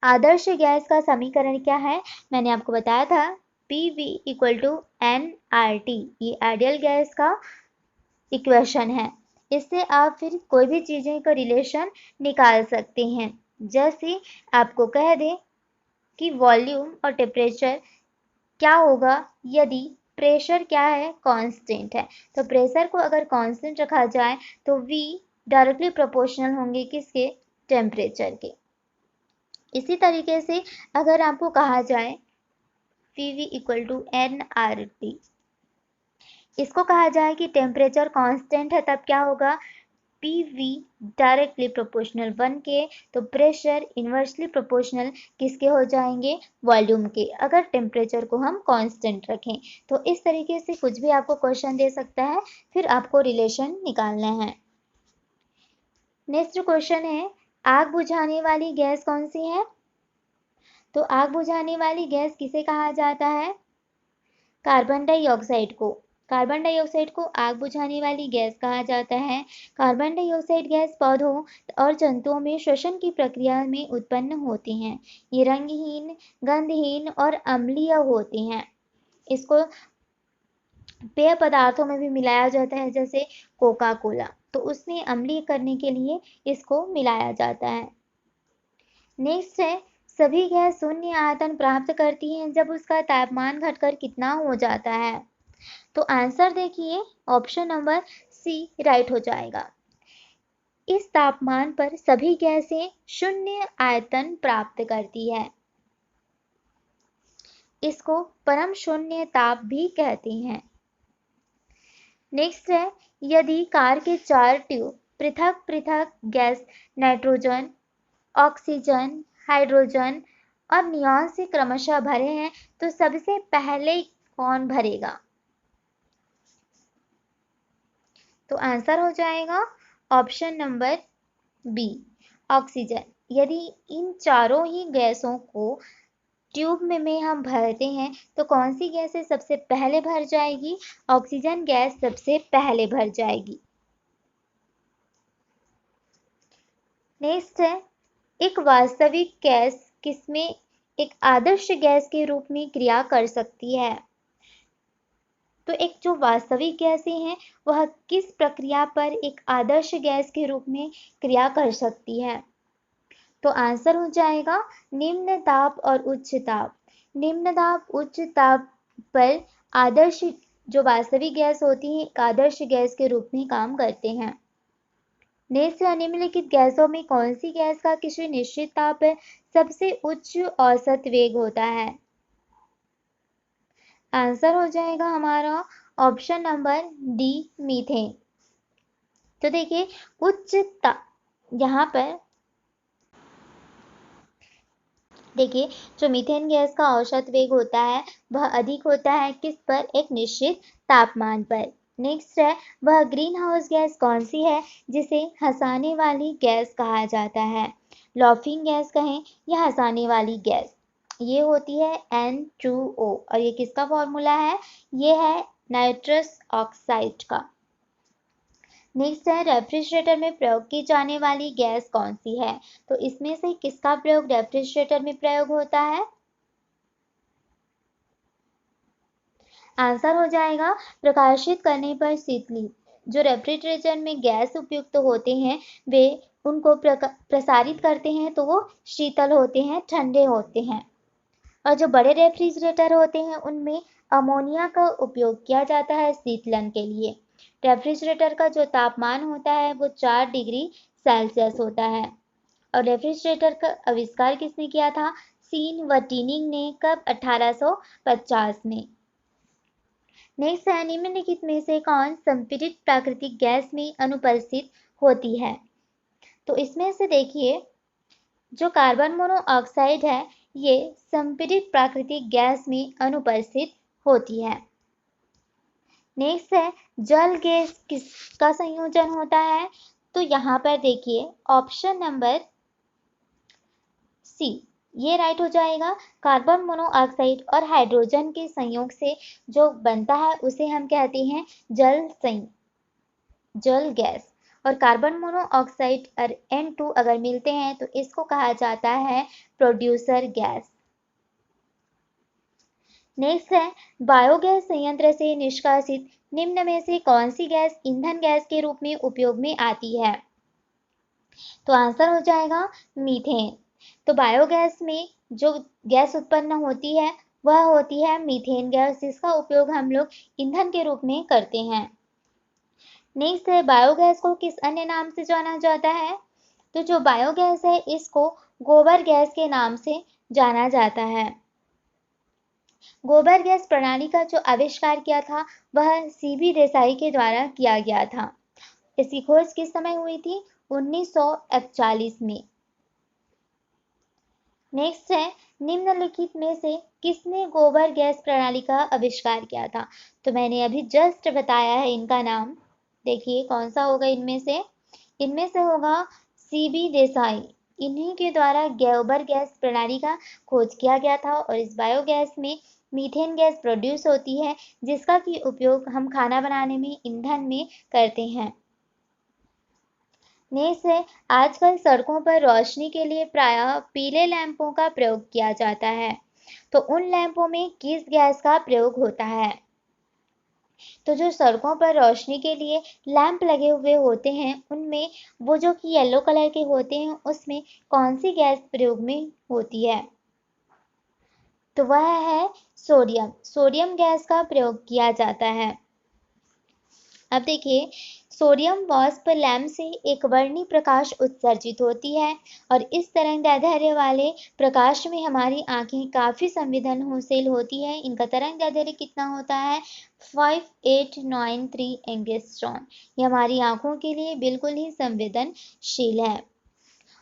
आदर्श gas का समीकरण क्या है? मैंने आपको बताया था PV इक्वल टू nRT, ये आइडियल गैस का इक्वेशन है। इससे आप फिर कोई भी चीज़ें का रिलेशन निकाल सकते हैं। जैसे आपको कह दें कि वॉल्यूम और टेम्परेचर क्या होगा यदि प्रेशर क्या है, कांस्टेंट है। तो प्रेशर को अगर कांस्टेंट रखा जाए तो V डायरेक्टली प्रोपोर्शनल होंगे किसके? टेम्परेचर के। इसी तरीके से अगर आपको कहा जाए PV इक्वल टू nRT, इसको कहा जाए कि टेम्परेचर कांस्टेंट है, तब क्या होगा? PV डायरेक्टली प्रोपोर्शनल 1 के, तो प्रेशर इन्वर्सली प्रोपोर्शनल किसके हो जाएंगे? वॉल्यूम के, अगर टेम्परेचर को हम कांस्टेंट रखें। तो इस तरीके से कुछ भी आपको क्वेश्चन दे सकता है, फिर आपको रिलेशन निकालना है। नेक्स्ट क्वेश्चन है, आग बुझाने वाली गैस कौन सी है? तो आग बुझाने वाली गैस किसे कहा जाता है? कार्बन डाइऑक्साइड को। कार्बन डाइऑक्साइड को आग बुझाने वाली गैस कहा जाता है। कार्बन डाइऑक्साइड गैस पौधों और जंतुओं में श्वसन की प्रक्रिया में उत्पन्न होती हैं। ये रंगहीन, गंधहीन और अम्लीय होती हैं। इसको पेय पदार्थों में भी मिलाया जाता है, जैसे कोका कोला, तो उसमें अम्लीय करने के लिए इसको मिलाया जाता है। नेक्स्ट है, सभी गैस शून्य आयतन प्राप्त करती हैं जब उसका तापमान घटकर कितना हो जाता है? तो आंसर देखिए, ऑप्शन नंबर सी राइट हो जाएगा। इस तापमान पर सभी गैसें शून्य आयतन प्राप्त करती है। इसको परम शून्य ताप भी कहते हैं। नेक्स्ट है, यदि कार के 4 ट्यूब पृथक पृथक गैस नाइट्रोजन, ऑक्सीजन, हाइड्रोजन और नियॉन से क्रमशः भरे हैं, तो सबसे पहले कौन भरेगा? तो आंसर हो जाएगा ऑप्शन नंबर बी, ऑक्सीजन। यदि इन चारों ही गैसों को ट्यूब में हम भरते हैं तो कौन सी गैस सबसे पहले भर जाएगी? ऑक्सीजन गैस सबसे पहले भर जाएगी। नेक्स्ट है, एक वास्तविक गैस किसमें एक आदर्श गैस के रूप में क्रिया कर सकती है? तो एक जो वास्तविक गैसें हैं वह किस प्रक्रिया पर एक आदर्श गैस के रूप में क्रिया कर सकती है? तो आंसर हो जाएगा निम्न ताप और उच्च ताप। निम्न ताप उच्च ताप पर आदर्श जो वास्तविक गैस होती है एक आदर्श गैस के रूप में काम करते हैं। नेक्स्ट, निम्नलिखित गैसों में कौन सी गैस का किसी निश्चित ताप पर सबसे उच्च औसत वेग होता है? आंसर हो जाएगा हमारा ऑप्शन नंबर डी, मीथेन। तो देखिए उच्च ताप, यहाँ पर देखिए जो मीथेन गैस का औसत वेग होता है वह अधिक होता है किस पर? एक निश्चित तापमान पर। नेक्स्ट है, वह ग्रीन हाउस गैस कौन सी है जिसे हंसाने वाली गैस कहा जाता है? लॉफिंग गैस कहें या हंसाने वाली गैस, ये होती है N2O और ये किसका फॉर्मूला है? ये है नाइट्रस ऑक्साइड का। नेक्स्ट है, रेफ्रिजरेटर में प्रयोग की जाने वाली गैस कौन सी है? तो इसमें से किसका प्रयोग रेफ्रिजरेटर में प्रयोग होता है? आंसर हो जाएगा प्रकाशित करने पर शीतली। जो रेफ्रिजरेटर में गैस उपयुक्त होते हैं वे उनको प्रसारित करते हैं तो वो शीतल होते हैं, ठंडे होते हैं। और जो बड़े रेफ्रिजरेटर होते हैं उनमें अमोनिया का उपयोग किया जाता है शीतलन के लिए। रेफ्रिजरेटर का जो तापमान होता है वो 4 डिग्री सेल्सियस होता है। और रेफ्रिजरेटर का आविष्कार किसने किया था? सीन व टीनिंग ने। कब? 1850 में। नेक्स्ट है, निम्नलिखित में से कौन संपीड़ित प्राकृतिक गैस में अनुपस्थित होती है? तो इसमें से देखिए जो कार्बन मोनोऑक्साइड है ये संपीड़ित प्राकृतिक गैस में अनुपस्थित होती है। नेक्स्ट है, जल गैस किसका संयोजन होता है? तो यहाँ पर देखिए ऑप्शन नंबर सी, ये राइट हो जाएगा। कार्बन मोनोऑक्साइड और हाइड्रोजन के संयोग से जो बनता है उसे हम कहते हैं जल गैस। और कार्बन मोनोऑक्साइड और N2 अगर मिलते हैं तो इसको कहा जाता है प्रोड्यूसर गैस। नेक्स्ट है, बायोगैस संयंत्र से निष्कासित निम्न में से कौन सी गैस ईंधन गैस के रूप में उपयोग में आती है? तो आंसर हो जाएगा मीथेन। तो बायोगैस में जो गैस उत्पन्न होती है वह होती है मीथेन गैस, जिसका उपयोग हम लोग ईंधन के रूप में करते हैं। नेक्स्ट है, बायोगैस को किस अन्य नाम से जाना जाता है? तो जो बायोगैस है इसको गोबर गैस के नाम से जाना जाता है। गोबर गैस प्रणाली का जो आविष्कार किया था वह सीबी देसाई के द्वारा किया गया था। इसकी खोज किस समय हुई थी? 1941 में। नेक्स्ट है, निम्नलिखित में से किसने गोबर गैस प्रणाली का आविष्कार किया था? तो मैंने अभी जस्ट बताया है इनका नाम। देखिए कौन सा होगा इनमें से? इनमें से होगा सीबी देसाई। इन्हीं के द्वारा गोबर गैस प्रणाली का खोज किया गया था और इस बायोगैस में मीथेन गैस प्रोड्यूस होती है, जिसका की उपयोग हम खाना बनाने में ईंधन में करते हैं। नेक्स्ट है, आजकल सड़कों पर रोशनी के लिए प्रायः पीले लैंपों का प्रयोग किया जाता है। तो उन लैंपों में किस गैस का प्रयोग होता है? तो जो सड़कों पर रोशनी के लिए लैंप लगे हुए होते हैं उनमें वो जो कि येलो कलर के होते हैं उसमें कौन सी गैस प्रयोग में होती है? तो वह है सोडियम। सोडियम गैस का प्रयोग किया जाता है। अब देखिए, सोडियम वाष्प लैंप से एक वर्णी प्रकाश उत्सर्जित होती है और इस तरंगदैर्ध्य वाले प्रकाश में हमारी आंखें काफी संवेदनशील होती है। इनका तरंगदैर्ध्य कितना होता है? 5893 एंगस्ट्रॉम। ये हमारी आंखों के लिए बिल्कुल ही संवेदनशील है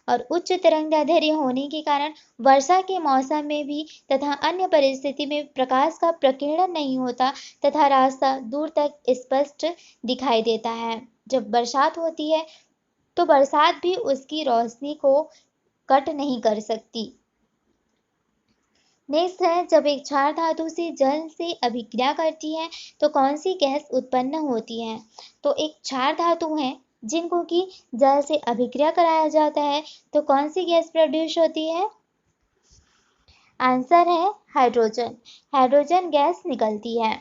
और उच्च तरंगदैर्ध्य होने के कारण वर्षा के मौसम में भी तथा अन्य परिस्थिति में प्रकाश का प्रकीर्णन नहीं होता तथा रास्ता दूर तक स्पष्ट दिखाई देता है। जब बरसात होती है तो बरसात भी उसकी रोशनी को कट नहीं कर सकती। नेक्स्ट है, जब एक क्षार धातु से जल से अभिक्रिया करती है तो कौन सी गैस उत्पन्न होती है? तो एक क्षार धातु है जिनको कि जल से अभिक्रिया कराया जाता है तो कौन सी गैस प्रोड्यूस होती है? आंसर है हाइड्रोजन। हाइड्रोजन गैस निकलती है।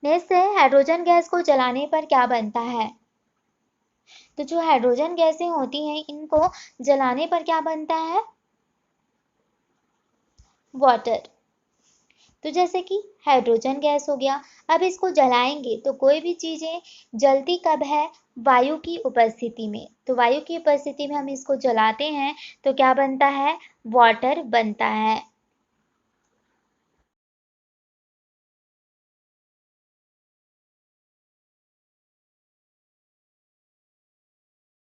नेक्स्ट है, हाइड्रोजन गैस को जलाने पर क्या बनता है? तो जो हाइड्रोजन गैसें होती हैं इनको जलाने पर क्या बनता है? वाटर। तो जैसे कि हाइड्रोजन गैस हो गया, अब इसको जलाएंगे तो कोई भी चीजें जलती कब है? वायु की उपस्थिति में। तो वायु की उपस्थिति में हम इसको जलाते हैं तो क्या बनता है? वाटर बनता है।